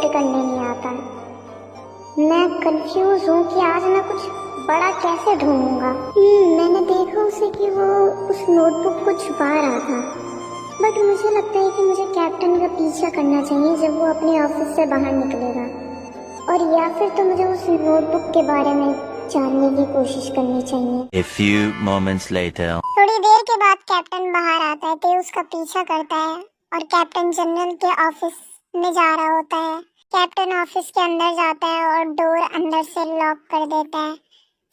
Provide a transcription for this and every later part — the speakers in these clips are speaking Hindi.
से करने नहीं आता। मैं कंफ्यूज हूँ कि आज मैं कुछ बड़ा कैसे ढूंढूंगा। मैंने देखा उसे कि वो उस नोटबुक को छुपा रहा था, बट मुझे लगता है कि मुझे कैप्टन का पीछा करना चाहिए जब वो अपने ऑफिस से बाहर निकलेगा, और या फिर तो मुझे उस नोटबुक के बारे में जानने की कोशिश करनी चाहिए। A few moments later. थोड़ी देर के बाद कैप्टन बाहर आता है, तो उसका पीछा करता है और कैप्टन जनरल के ऑफिस में जा रहा होता है। कैप्टन ऑफिस के अंदर जाता है और डोर अंदर से लॉक कर देता है।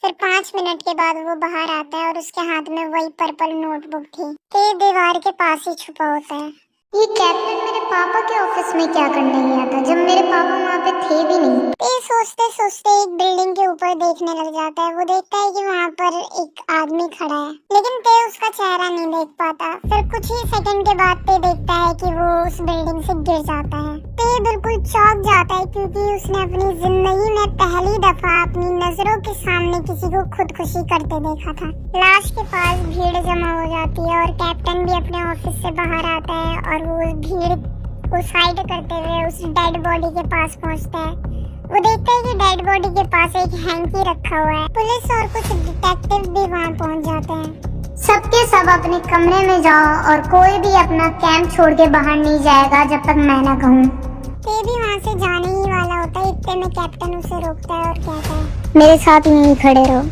फिर 5 मिनट के बाद वो बाहर आता है और उसके हाथ में वही पर्पल नोटबुक थी, तो ये दीवार के पास ही छुपा होता है। ये कैप्टन मेरे पापा के ऑफिस में क्या करने गया था जब मेरे पापा वहाँ पे थे भी नहीं। ये सोचते सोचते एक बिल्डिंग के ऊपर देखने लग जाता है। वो देखता है कि वहाँ पर एक आदमी खड़ा है, लेकिन ते उसका चेहरा नहीं देख पाता। फिर कुछ ही सेकंड के बाद ते देखता है कि वो उस बिल्डिंग से गिर जाता है। ते बिल्कुल चौंक जाता है, क्योंकि उसने अपनी जिंदगी में पहली दफा अपनी नजरों के सामने किसी को खुदकुशी करते देखा था। लाश के पास भीड़ जमा हो जाती है और कैप्टन भी अपने ऑफिस से बाहर आता है और वो भीड़ को साइड करते हुए उस डेड बॉडी के पास पहुंचता है। वो देखता है कि डेड बॉडी के पास एक हैंकी रखा हुआ है। पुलिस और कुछ डिटेक्टिव भी वहां पहुंच जाते हैं। सबके सब अपने कमरे में जाओ और कोई भी अपना कैंप छोड़ के बाहर नहीं जाएगा जब तक मैं ना कहूँ। ते भी वहाँ से जाने ही वाला होता है, इतने में कैप्टन उसे रोकता है और कहता है, मेरे साथ यहीं खड़े रहो।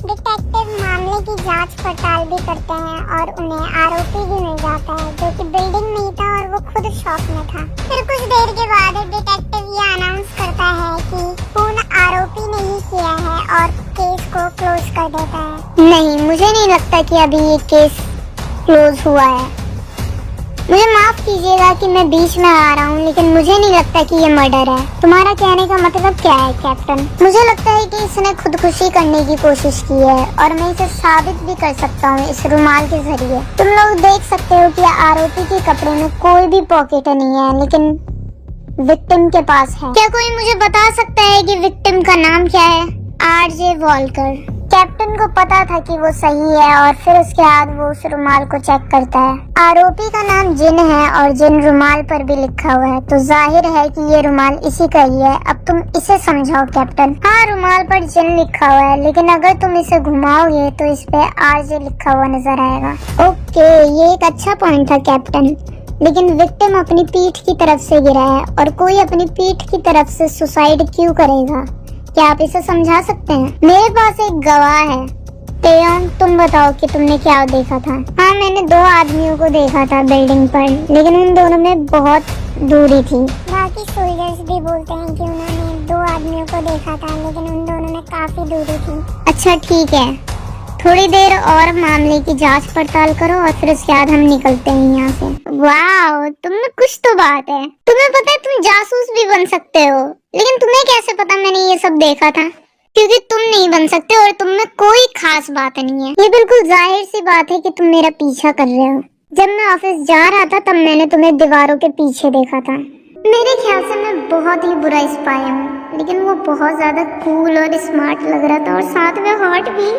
डिटेक्टिव मामले की जांच पड़ताल भी करते हैं और उन्हें आरोपी भी मिल जाता है, जो कि बिल्डिंग में ही था और वो खुद शॉक में था। फिर कुछ देर के बाद डिटेक्टिव ये अनाउंस करता है कि खून आरोपी ने ही किया है और केस को क्लोज कर देता है। नहीं, मुझे नहीं लगता कि अभी ये केस क्लोज हुआ है। मुझे माफ कीजिएगा कि मैं बीच में आ रहा हूँ, लेकिन मुझे नहीं लगता कि ये मर्डर है। तुम्हारा कहने का मतलब क्या है कैप्टन? मुझे लगता है कि इसने खुदकुशी करने की कोशिश की है और मैं इसे साबित भी कर सकता हूँ इस रुमाल के जरिए। तुम लोग देख सकते हो कि आरोपी के कपड़े में कोई भी पॉकेट नहीं है, लेकिन विक्टिम के पास है। क्या कोई मुझे बता सकता है कि विक्टिम का नाम क्या है? RJ Volker. कैप्टन को पता था कि वो सही है और फिर उसके बाद वो उस रुमाल को चेक करता है। आरोपी का नाम जिन है और जिन रुमाल पर भी लिखा हुआ है, तो जाहिर है कि ये रुमाल इसी का ही है। अब तुम इसे समझाओ कैप्टन। हाँ, रुमाल पर जिन लिखा हुआ है, लेकिन अगर तुम इसे घुमाओगे तो इस पे आरजे लिखा हुआ नजर आएगा। ओके, ये एक अच्छा पॉइंट था कैप्टन, लेकिन विक्टिम अपनी पीठ की तरफ से गिरा है और कोई अपनी पीठ की तरफ से सुसाइड क्यों करेगा? क्या आप इसे समझा सकते हैं? मेरे पास एक गवाह है। तेयोंग, तुम बताओ कि तुमने क्या देखा था? हाँ, मैंने 2 आदमियों को देखा था बिल्डिंग पर, लेकिन उन दोनों में बहुत दूरी थी। बाकी सोल्जर्स भी बोलते हैं कि उन्होंने 2 आदमियों को देखा था, लेकिन उन दोनों में काफी दूरी थी। अच्छा ठीक है, थोड़ी देर और मामले की जांच पड़ताल करो और फिर उसके बाद हम निकलते हैं यहाँ से। वाह, तुमने कुछ तो बात है। तुम्हें पता है तुम जासूस भी बन सकते हो, लेकिन तुम्हें कैसे पता मैंने ये सब देखा था? क्योंकि तुम नहीं बन सकते और तुम में कोई खास बात नहीं है। ये बिल्कुल जाहिर सी बात है कि तुम मेरा पीछा कर रहे हो। जब मैं ऑफिस जा रहा था तब मैंने तुम्हें दीवारों के पीछे देखा था। मेरे ख्याल से मैं बहुत ही बुरा स्पाई हूँ, लेकिन वो बहुत ज्यादा कूल और स्मार्ट लग रहा था और साथ में हॉट भी।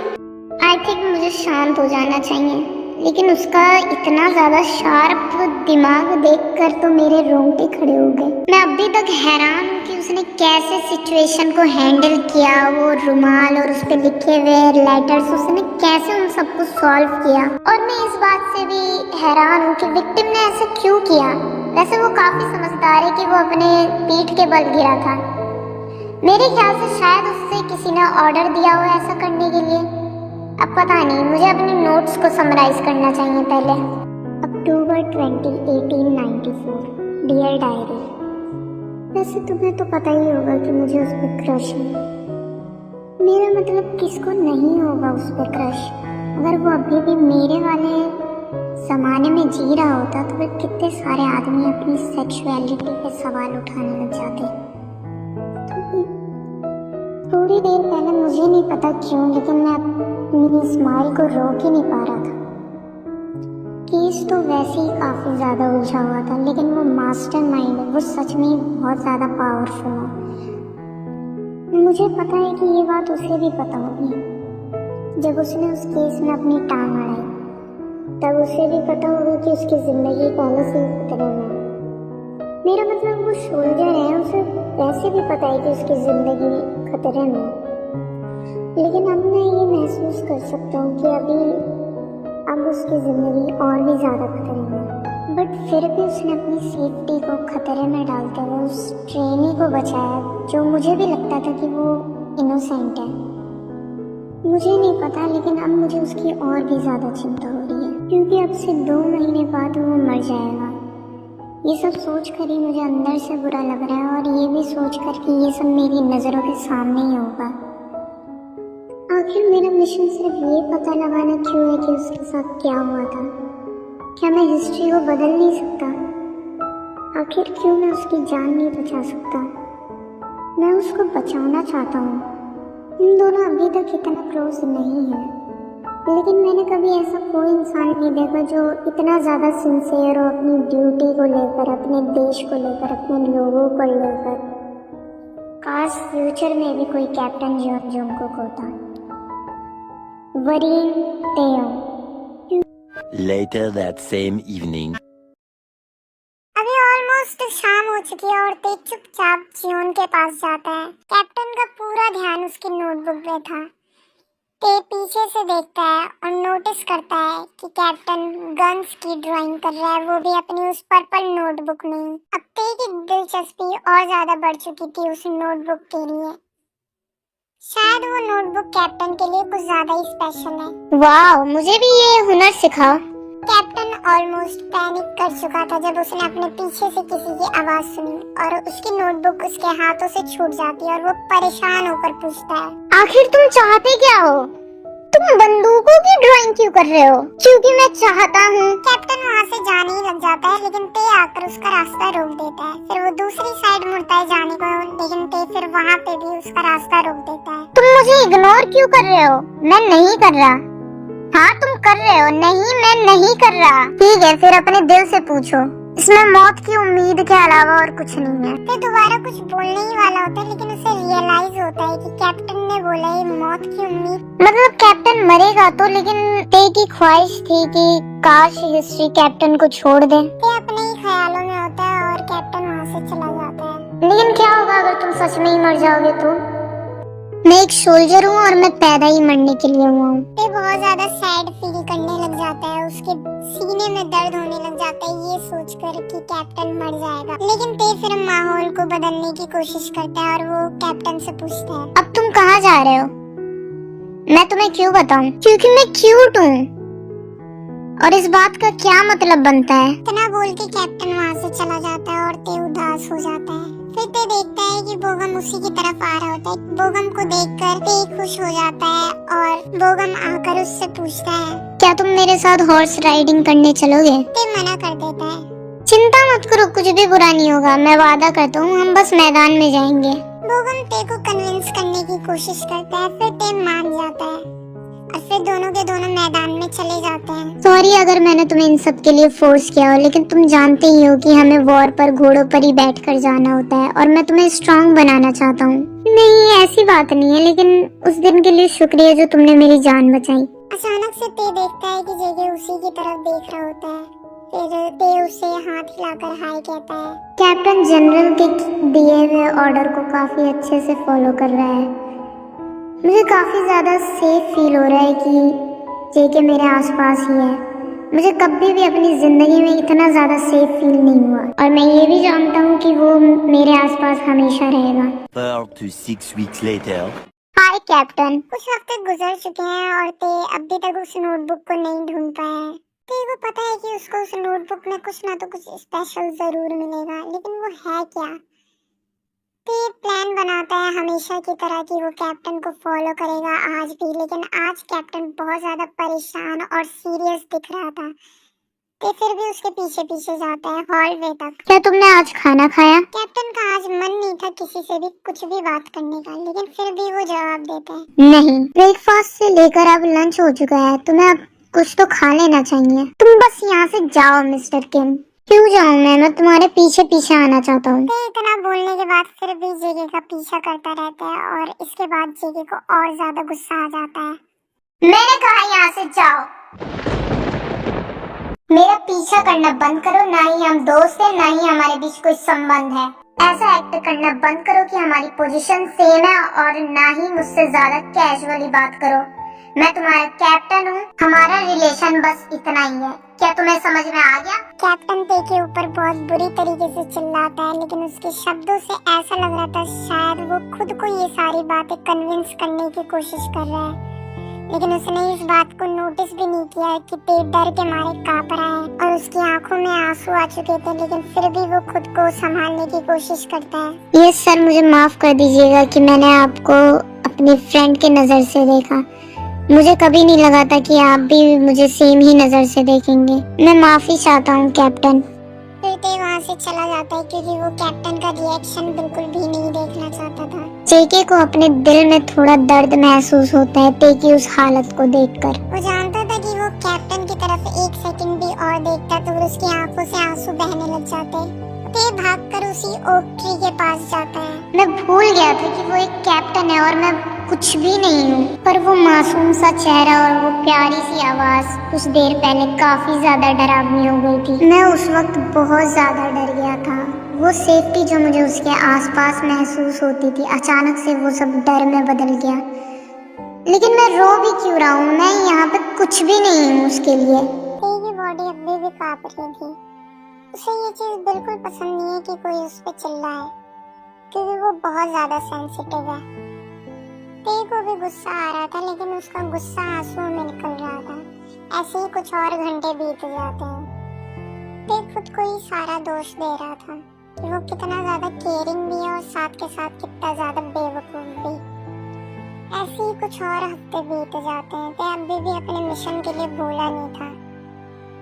आई थिंक मुझे शांत हो जाना चाहिए, लेकिन उसका इतना ज्यादा शार्प दिमाग देखकर तो मेरे रोंगटे खड़े हो गए। मैं अभी तक हैरान हूँ कि उसने कैसे सिचुएशन को हैंडल किया। वो रुमाल और उस पे लिखे हुए लेटर्स, उसने कैसे उन सबको सॉल्व किया। और मैं इस बात से भी हैरान हूँ कि विक्टिम ने ऐसा क्यों किया। वैसे वो काफी समझदार है कि वो अपने पीठ के बल गिरा था। मेरे ख्याल से शायद उससे किसी ने ऑर्डर दिया हो ऐसा करने के लिए। अब पता नहीं, मुझे अपने नोट्स को समराइज करना चाहिए पहले। अक्टूबर 20, 1894। Dear diary. वैसे तुम्हें तो पता ही होगा कि मुझे उस पर क्रश है। मेरा मतलब किसको नहीं होगा उस पर क्रश। अगर वो अभी भी मेरे वाले जमाने में जी रहा होता तो फिर कितने सारे आदमी अपनी सेक्सुअलिटी पे सवाल उठाने लग जाते। थोड़ी देर पहले मुझे नहीं पता क्यों, लेकिन मैं अपनी स्माइल को रोक ही नहीं पा रहा था। केस तो वैसे ही काफी ज्यादा उलझा हुआ था, लेकिन वो मास्टरमाइंड, वो सच में बहुत ज्यादा पावरफुल है। मुझे पता है कि ये बात उसे भी पता होगी। जब उसने उस केस में अपनी टांग अड़ाई, तब उसे भी पता होगा कि उसकी जिंदगी पहले से ही खतरे में है। मेरा मतलब वो सोल्जर है, उसे वैसे भी पता है कि उसकी जिंदगी खतरे में है। लेकिन अब मैं ये महसूस कर सकता हूँ कि अब उसकी जिंदगी और भी ज्यादा खतरे में है। बट फिर भी उसने अपनी सेफ्टी को खतरे में डालते हुए उस ट्रेनी को बचाया, जो मुझे भी लगता था कि वो इनोसेंट है। मुझे नहीं पता, लेकिन अब मुझे उसकी और भी ज्यादा चिंता हो रही है, क्योंकि अब से 2 महीने बाद वो मर जाएगा। ये सब सोचकर ही मुझे अंदर से बुरा लग रहा है, और ये भी सोचकर कि ये सब मेरी नजरों के सामने ही होगा। आखिर मेरा मिशन सिर्फ ये पता लगाना क्यों है कि उसके साथ क्या हुआ था। क्या मैं हिस्ट्री को बदल नहीं सकता? आखिर क्यों मैं उसकी जान नहीं बचा सकता? मैं उसको बचाना चाहता हूँ। हम दोनों अभी तक इतना क्लोज नहीं हैं, लेकिन मैंने कभी ऐसा कोई इंसान नहीं देखा जो इतना ज़्यादा सिंसियर हो अपनी ड्यूटी को लेकर, अपने देश को लेकर, अपने लोगों को लेकर। काश फ्यूचर में भी कोई कैप्टन जॉन जंगकुक होता। वरीन तेयोंग। Later that same evening. अभी ऑलमोस्ट शाम हो चुकी है और ते चुपचाप जियोन के पास जाता है। कैप्टन का पूरा ध्यान उसकी नोटबुक पे था। ते पीछे से देखता है और नोटिस करता है कि कैप्टन गन्स की ड्राइंग कर रहा है, वो भी अपनी उस पर्पल नोटबुक में। अब ते की दिलचस्पी और ज्यादा बढ़ चुकी थी उस नोटबुक के लिए। शायद वो नोटबुक कैप्टन के लिए कुछ ज्यादा ही स्पेशल है। वाह, मुझे भी ये हुनर सिखाओ। कैप्टन ऑलमोस्ट पैनिक कर चुका था जब उसने अपने पीछे से किसी की आवाज सुनी और उसकी नोटबुक उसके हाथों से छूट जाती है और वो परेशान होकर पूछता है, आखिर तुम चाहते क्या हो? तुम बंदूकों की ड्राइंग क्यों कर रहे हो? क्योंकि मैं चाहता हूँ। कैप्टन वहाँ से जाने ही लग जाता है, लेकिन ते आकर उसका रास्ता रोक देता है। फिर वो दूसरी साइड मुड़ता है जाने को, लेकिन ते फिर वहाँ पे भी उसका रास्ता रोक देता है। तुम मुझे इग्नोर क्यों कर रहे हो? मैं नहीं कर रहा। हाँ तुम कर रहे हो। नहीं, मैं नहीं कर रहा। ठीक है, फिर अपने दिल से पूछो। इसमें मौत की उम्मीद के अलावा और कुछ नहीं है। फिर दोबारा कुछ बोलने ही वाला होता है, लेकिन उसे रियलाइज होता है कि कैप्टन ने बोला है मौत की उम्मीद, मतलब कैप्टन मरेगा तो। लेकिन ते की ख्वाहिश थी कि काश हिस्ट्री कैप्टन को छोड़ दे। ते अपने ही ख्यालों में होता है और कैप्टन वहाँ से चला जाता है। लेकिन क्या होगा अगर तुम सच में ही मर जाओगे तो? मैं एक सोल्जर हूँ और मैं पैदा ही मरने के लिए हुआ हूँ। ते बहुत ज्यादा सैड फील करने लग जाता है, उसके सीने में दर्द होने लग जाता है ये सोचकर कि कैप्टन मर जाएगा। लेकिन ते फिर माहौल को बदलने की कोशिश करता है और वो कैप्टन से पूछता है, अब तुम कहाँ जा रहे हो? मैं तुम्हें क्यों बताऊं? क्योंकि मैं क्यूट हूँ। और इस बात का क्या मतलब बनता है? इतना बोल के कैप्टन वहाँ से चला जाता है और ते उदास हो जाता है। फिर ते देखता है कि बोगम उसी की तरफ आ रहा होता है। बोगम को देखकर ते खुश हो जाता है और बोगम आकर उससे पूछता है, क्या तुम मेरे साथ हॉर्स राइडिंग करने चलोगे? ते मना कर देता है। चिंता मत करो, कुछ भी बुरा नहीं होगा, मैं वादा करता हूँ, हम बस मैदान में जाएंगे। बोगम ते को कन्विंस करने की कोशिश करता है, फिर ते मान जाता है और फिर दोनों के दोनों मैदान में चले जाते हैं। सॉरी अगर मैंने तुम्हें इन सब के लिए फोर्स किया हो, लेकिन तुम जानते ही हो कि हमें वॉर पर घोड़ों पर ही बैठकर जाना होता है और मैं तुम्हें स्ट्रांग बनाना चाहता हूँ। नहीं ऐसी बात नहीं है, लेकिन उस दिन के लिए शुक्रिया जो तुमने मेरी जान बचाई। अचानक से ते देखता है कि जेके उसी की तरफ देख रहा होता है। फिर ते उसे हाथ हिलाकर हाय कहता है। कैप्टन जनरल के दिए हुए ऑर्डर को काफी अच्छे से फॉलो कर रहा है। मुझे काफी ज्यादा सेफ फील हो रहा है कि जेके मेरे आसपास ही है। मुझे कभी भी अपनी जिंदगी में इतना ज्यादा सेफ फील नहीं हुआ और मैं ये भी जानता हूँ कि वो मेरे आसपास हमेशा रहेगा। 4 to 6 weeks later. Hi captain. कुछ हफ्ते गुजर चुके हैं और ते अभी तक उस नोटबुक को नहीं ढूंढ पाया है। ते को पता है कि उसको उस नोटबुक में कुछ ना तो कुछ स्पेशल जरूर मिलेगा, लेकिन वो है क्या? ते प्लान बनाता है हमेशा की तरह कि वो कैप्टन को फॉलो करेगा आज भी, लेकिन आज कैप्टन बहुत ज्यादा परेशान और सीरियस दिख रहा था। ते फिर भी उसके पीछे पीछे जाता है हॉलवे तक। क्या तुमने आज खाना खाया? कैप्टन का आज मन नहीं था किसी से भी कुछ भी बात करने का, लेकिन फिर भी वो जवाब देता है, नहीं। ब्रेकफास्ट से लेकर अब लंच हो चुका है, तुम्हें अब कुछ तो खा लेना चाहिए। तुम बस यहाँ से जाओ मिस्टर किम। क्यों जाऊँ मैं तुम्हारे पीछे पीछे आना चाहता हूँ। इतना बोलने के बाद फिर भी जेके का पीछा करता रहता है और इसके बाद जेके को और ज्यादा गुस्सा आ जाता है। मैंने कहा यहाँ से जाओ। मेरा पीछा करना बंद करो, ना ही हम दोस्त हैं, ना ही हमारे बीच कोई संबंध है। ऐसा एक्ट करना बंद करो कि हमारी पोजीशन सेम है, और ना ही मुझसे ज्यादा कैजुअली बात करो। मैं तुम्हारा कैप्टन हूँ, हमारा रिलेशन बस इतना ही है। क्या तुम्हें समझ में आ गया? कैप्टन ते के ऊपर बहुत बुरी तरीके से चिल्लाता है, लेकिन उसके शब्दों से ऐसा लग रहा था शायद वो खुद को ये सारी बातें कन्विंस करने की कोशिश कर रहा है। लेकिन उसने इस बात को नोटिस भी नहीं किया कि ते डर के मारे कांप रहा है और उसकी आंखों में आंसू आ चुके थे, लेकिन फिर भी वो खुद को संभालने की कोशिश करता है। ये सर, मुझे माफ कर दीजिएगा कि मैंने आपको अपनी फ्रेंड के नजर से देखा। मुझे कभी नहीं लगा था कि आप भी मुझे सेम ही नजर से देखेंगे। मैं माफी चाहता हूँ कैप्टन। फिर ते वहाँ से चला जाता है क्योंकि वो कैप्टन का रिएक्शन बिल्कुल भी नहीं देखना चाहता था। जेके को अपने दिल में थोड़ा दर्द महसूस होता है ते की उस हालत को देखकर। वो जानता था कि वो कैप्टन की तरफ एक सेकंड भी और देखता तो उसकी आंखों से आंसू बहने लग जाते। ते भागकर उसी ओक ट्री के पास जाता है। मैं भूल गया था कि वो एक कैप्टन है और मैं कुछ भी नहीं हूँ, पर वो मासूम सा चेहरा और वो प्यारी सी आवाज कुछ देर पहले काफी ज्यादा डरावनी हो गई थी। मैं उस वक्त बहुत ज्यादा डर गया था। वो सेफ्टी जो मुझे उसके आसपास महसूस होती थी, अचानक से वो सब डर में बदल गया। लेकिन मैं रो भी क्यों रहा हूँ? मैं यहाँ पे कुछ भी नहीं हूँ उसके लिए। तेरी बॉडी अभी भी कांप रही थी। उसे ये चीज बिल्कुल पसंद नहीं है कि कोई उस पे चिल्लाए, क्योंकि वो बहुत ज्यादा सेंसिटिव है। ते को भी गुस्सा आ रहा था, लेकिन उसका गुस्सा आंसुओं में निकल रहा था। ऐसे ही कुछ और घंटे बीत जाते हैं। ते खुद को ही सारा दोष दे रहा था कि वो कितना ज्यादा केयरिंग भी है और साथ के साथ कितना ज्यादा बेवकूफ भी। ऐसे ही कुछ और हफ्ते बीत जाते हैं। ते अभी भी अपने मिशन के लिए भूला नहीं था,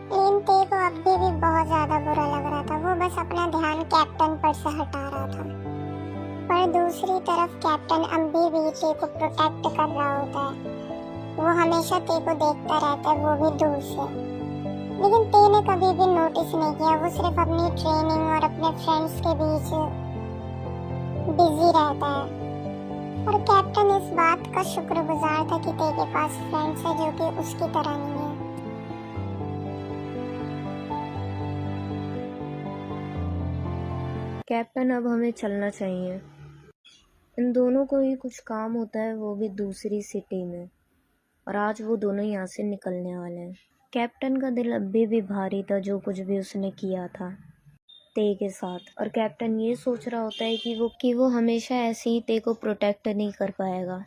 लेकिन ते को अभी भी बहुत ज्यादा बुरा लग रहा था। वो बस अपना ध्यान कैप्टन पर से हटा रहा था, पर दूसरी तरफ कैप्टन अभी भी ते को प्रोटेक्ट कर रहा होता है। वो हमेशा ते को देखता रहता है, वो भी दूर से। लेकिन ते ने कभी भी नोटिस नहीं किया। वो सिर्फ अपनी ट्रेनिंग और अपने फ्रेंड्स के बीच बिजी रहता है, और कैप्टन इस बात का शुक्रगुजार था कि ते के पास फ्रेंड्स है जो कि उसकी तरह नहीं है। कैप्टन, अब हमें चलना चाहिए। इन दोनों को ही कुछ काम होता है, वो भी दूसरी सिटी में, और आज वो दोनों यहाँ से निकलने वाले हैं। कैप्टन का दिल अभी भी भारी था जो कुछ भी उसने किया था ते के साथ, और कैप्टन ये सोच रहा होता है कि वो हमेशा ऐसे ही ते को प्रोटेक्ट नहीं कर पाएगा।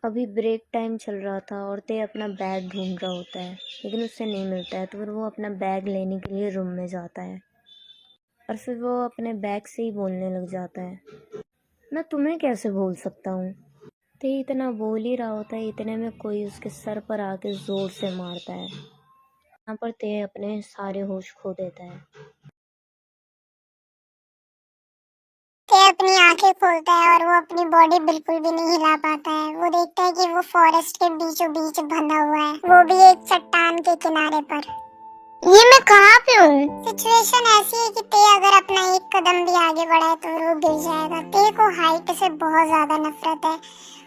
अभी ब्रेक टाइम चल रहा था और ते अपना बैग ढूंढ रहा होता है, लेकिन उससे नहीं मिलता है। तो फिर वो अपना बैग लेने के लिए रूम में जाता है, और फिर वो अपने बैग से ही बोलने लग जाता है, मैं तुम्हें कैसे भूल सकता हूँ। ते इतना बोल ही रहा होता है, इतने में कोई उसके सर पर आके जोर से मारता है। यहाँ पर ते अपने सारे होश खो देता है। ते अपनी आंखें खोलता है और वो अपनी बॉडी बिल्कुल भी नहीं हिला पाता है। वो देखता है कि वो फॉरेस्ट के बीचों बीच बंधा हुआ है, वो भी एक चट्टान के किनारे पर। ये मैं कहाँ पे हूँ? सिचुएशन ऐसी है कि ते अगर अपना एक कदम भी आगे बढ़ाए तो वो गिर जाएगा। ते को हाइट से बहुत ज्यादा नफरत है।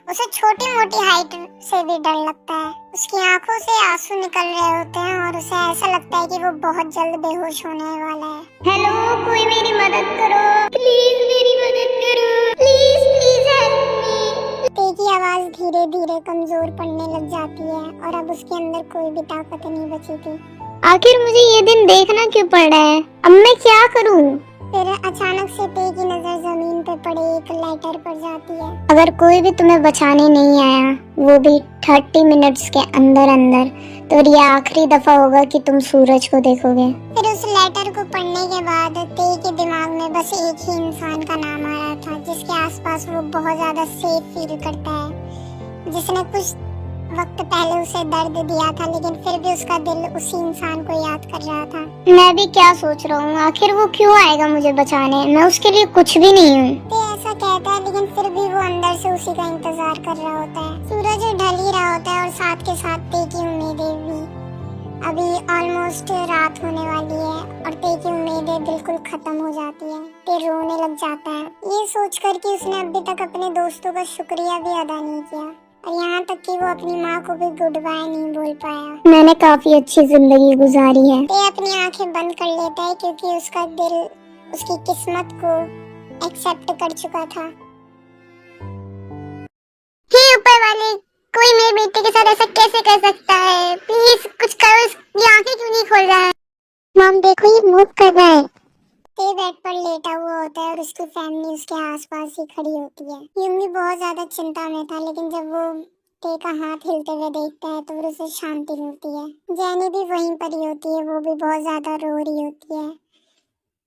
उसे छोटी मोटी हाइट से भी डर लगता है। उसकी आंखों से आंसू निकल रहे होते हैं और उसे ऐसा लगता है कि वो बहुत जल्द बेहोश होने वाला है। हेलो, कोई मेरी मदद करो, प्लीज मेरी मदद करो, प्लीज प्लीज हेल्प मी। ते की आवाज धीरे धीरे कमजोर पड़ने लग जाती है और अब उसके अंदर कोई भी ताकत नहीं बची थी। आखिर मुझे ये दिन देखना क्यों पड़ रहा है? अब मैं क्या करूं? फिर अचानक से ते की नजर जमीन पे पड़े एक लाइटर पर जाती है। अगर कोई भी तुम्हें बचाने नहीं आया, वो भी 30 मिनट्स के अंदर अंदर, तो ये आखिरी दफा होगा कि तुम सूरज को देखोगे। फिर उस लेटर को पढ़ने के बाद ते के दिमाग में बस एक ही इंसान का नाम आ रहा था, जिसके आसपास वो बहुत ज्यादा सेफ फील करता है, जिसने कुछ वक्त पहले उसे दर्द दिया था, लेकिन फिर भी उसका दिल उसी इंसान को याद कर रहा था। मैं भी क्या सोच रहा हूँ, आखिर वो क्यों आएगा मुझे बचाने? मैं उसके लिए कुछ भी नहीं हूँ। ते ऐसा कहता है, लेकिन फिर भी वो अंदर से उसी का इंतजार कर रहा होता है। सूरज ढल ही रहा होता है और साथ के साथ ते की उम्मीदें भी। अभी ऑलमोस्ट रात होने वाली है और ते की उम्मीदें बिल्कुल खत्म हो जाती है। ते रोने लग जाता है, ये सोचकर कि उसने अभी तक अपने दोस्तों का शुक्रिया भी अदा नहीं किया। और यहाँ तक कि वो अपनी माँ को भी गुड बाय नहीं बोल पाया। मैंने काफी अच्छी जिंदगी गुजारी है। ये अपनी आंखें बंद कर लेता है क्योंकि उसका दिल उसकी किस्मत को एक्सेप्ट कर चुका था। हे ऊपर वाले, कोई मेरे बेटे के साथ ऐसा कैसे कर सकता है? प्लीज कुछ करो, इसकी आंखें क्यों नहीं खोल रहा है? मॉम देखो, ये मूव कर रहा है। ते बेड पर लेटा हुआ होता है और उसकी फैमिली उसके आसपास ही खड़ी होती है। युंगी बहुत ज्यादा चिंता में था, लेकिन जब वो ते का हाथ हिलते हुए देखता है तो फिर उसे शांति मिलती है। जैनी भी वहीं पर ही होती है, वो भी बहुत ज्यादा रो रही होती है।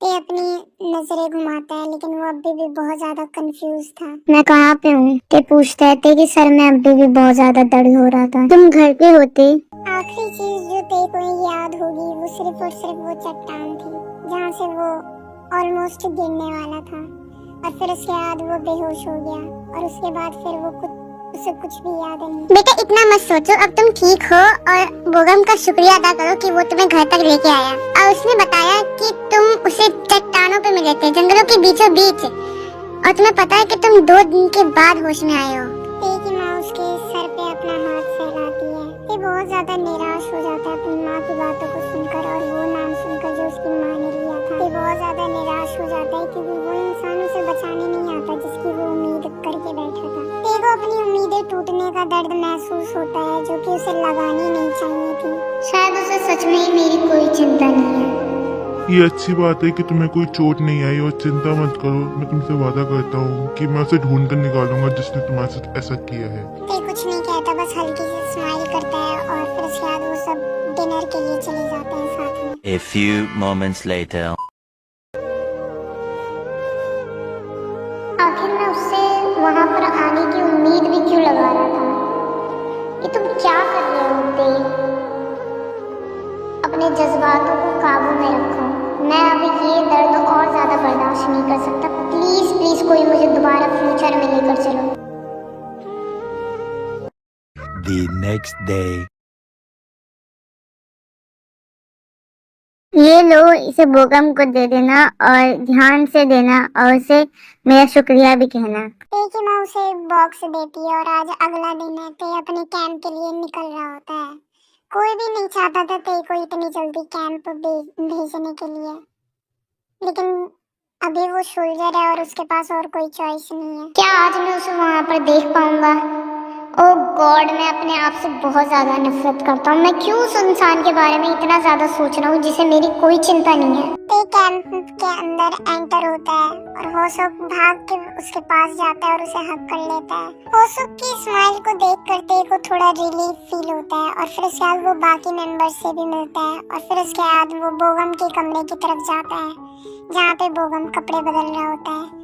ते अपनी नजरें घुमाता है, लेकिन वो अभी भी बहुत ज्यादा कंफ्यूज था। मैं कहाँ पे हूँ? ते पूछता है। ते के सर में अभी भी बहुत ज्यादा दर्द हो रहा था। तुम घर पे होते? आखिरी चीज जो ते को याद होगी वो सिर्फ और सिर्फ वो चट्टान थी जहाँ से वो ऑलमोस्ट गिरने वाला था, और फिर उसके बाद वो बेहोश हो गया और उसके बाद फिर वो उसे कुछ भी याद नहीं। बेटा इतना मत सोचो, अब तुम ठीक हो और बोगम का शुक्रिया अदा करो कि वो तुम्हें घर तक लेके आया और उसने बताया कि तुम उसे चट्टानों पे मिले थे, जंगलों के बीचों बीच, और तुम्हें पता है कि तुम 2 दिन के बाद होश में आए हो। ते की माँ उसके सर पे अपना हाथ फैलाती है। ते बहुत ज्यादा निराश हो जाता है अपनी माँ की बातों को सुनकर और वो नाम सुनकर जो उसकी माँ ने लिया था। ते बहुत ज्यादा निराश हो जाता है क्योंकि वो इंसान उसे बचाने नहीं आता जिसकी वो उम्मीद करके बैठा था। ते को अपनी उम्मीदें टूटने का दर्द महसूस होता है जो कि उसे लगानी नहीं चाहिए थी। शायद उसे सच में ही मेरी कोई चिंता नहीं है। ये अच्छी बात है कि तुम्हें कोई चोट नहीं आई, और चिंता मत करो, मैं तुमसे वादा करता हूँ कि मैं उसे ढूंढ कर निकालूंगा जिसने तुम्हारे साथ ऐसा किया है। ते कुछ नहीं कहता, बस हल्की सी स्माइल करता है और फिर उसके बाद वो सब डिनर के लिए चले जाते हैं साथ में। A few moments later. आखिर मैं उससे वहाँ पर आने की उम्मीद भी क्यों लगा रहा था? ये तुम क्या कर रहे हो ते? अपने जज्बातों को काबू में रखो। मैं अभी ये दर्द और ज्यादा बर्दाश्त नहीं कर सकता। प्लीज प्लीज कोई मुझे दोबारा फ्यूचर में लेकर चलो। The next day. ये लो, इसे बोगम को दे देना और ध्यान से देना और उसे मेरा शुक्रिया भी कहना। ते की माँ उसे बॉक्स देती है और आज अगला दिन है। ते अपने कैंप के लिए निकल रहा होता है। कोई भी नहीं चाहता था ते को इतनी जल्दी कैंप भेजने के लिए, लेकिन अभी वो सोल्जर है और उसके पास और कोई चॉइस नहीं है। क्या आज मैं उसे वहाँ पर देख पाऊंगा? ओह गॉड, मैं अपने आप से बहुत ज्यादा नफरत करता हूँ। मैं क्यों उस इंसान के बारे में इतना ज्यादा सोच रहा हूँ जिसे मेरी कोई चिंता नहीं है। ते कैंप के अंदर एंटर होता है और होसुक भाग के उसके पास जाता है और उसे हक कर लेता है। होसुक की स्माइल को देख कर ते को थोड़ा रिलीफ फील होता है और फिर उसके बाद वो बाकी मेंबर्स से भी मिलता है और फिर उसके बाद वो बोगम के कमरे की तरफ जाता है जहाँ पे बोगम कपड़े बदल रहा होता है,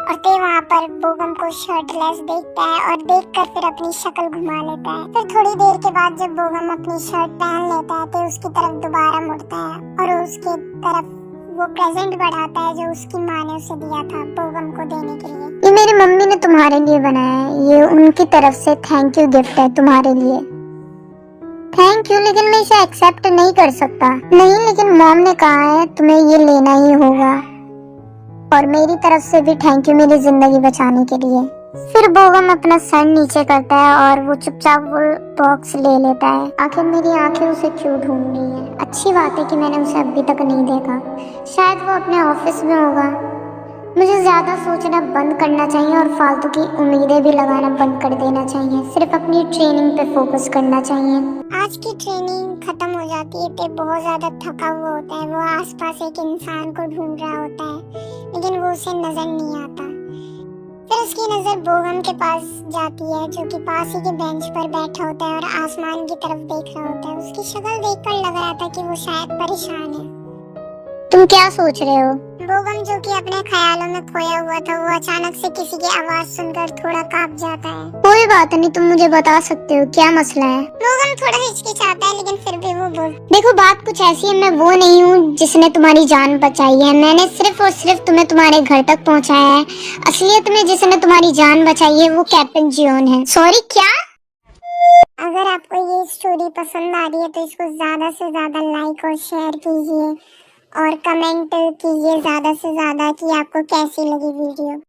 और ते वहाँ पर बोगम को शर्टलेस देखता है और देखकर फिर अपनी शक्ल घुमा लेता है। फिर थोड़ी देर के बाद जब बोगम अपनी शर्ट पहन लेता है तो उसकी तरफ दोबारा मुड़ता है और उसके तरफ वो प्रेजेंट बढ़ाता है जो उसकी माँ ने उसे दिया था बोगम को देने के लिए। ये मेरी मम्मी ने तुम्हारे लिए बनाया है, ये उनकी तरफ से थैंक यू गिफ्ट है तुम्हारे लिए। थैंक यू, लेकिन मैं इसे एक्सेप्ट नहीं कर सकता। नहीं, लेकिन मॉम ने कहा है तुम्हें ये लेना ही होगा, और मेरी तरफ से भी थैंक यू मेरी जिंदगी बचाने के लिए। फिर बोगम अपना सर नीचे करता है और वो चुपचाप वो बॉक्स ले लेता है। आखिर मेरी आंखें उसे क्यों ढूंढ रही हैं? अच्छी बात है कि मैंने उसे अभी तक नहीं देखा। शायद वो अपने ऑफिस में होगा। मुझे ज्यादा सोचना बंद करना चाहिए और फालतू की उम्मीदें भी लगाना बंद कर देना चाहिए। सिर्फ अपनी ट्रेनिंग पे फोकस करना चाहिए। आज की ट्रेनिंग खत्म हो जाती है। ते बहुत ज्यादा थका हुआ होता है। वो आसपास एक इंसान को ढूंढ रहा होता है, लेकिन वो उसे नजर नहीं आता। फिर उसकी नजर बोगम के पास जाती है जो कि पास ही के बेंच पर बैठा होता है और आसमान की तरफ देख रहा होता है। उसकी शक्ल देखकर लग रहा था कि वो शायद परेशान है। तुम क्या सोच रहे हो? बोगम जो कि अपने ख्यालों में खोया हुआ था, वो अचानक से किसी की आवाज सुनकर थोड़ा कांप जाता है। कोई बात नहीं, तुम मुझे बता सकते हो क्या मसला है? बोगम थोड़ा हिचकिचाता है, लेकिन फिर भी वो बोल, देखो बात कुछ ऐसी है, मैं वो नहीं हूँ जिसने तुम्हारी जान बचाई है। मैंने सिर्फ और सिर्फ तुम्हें तुम्हारे घर तक पहुँचाया है। असलियत में जिसने तुम्हारी जान बचाई है वो कैप्टन जियोन है। सॉरी क्या? अगर आपको ये स्टोरी पसंद आ रही है तो इसको ज्यादा से ज्यादा लाइक और शेयर कीजिए और कमेंट कीजिए ज्यादा से ज्यादा कि आपको कैसी लगी वीडियो।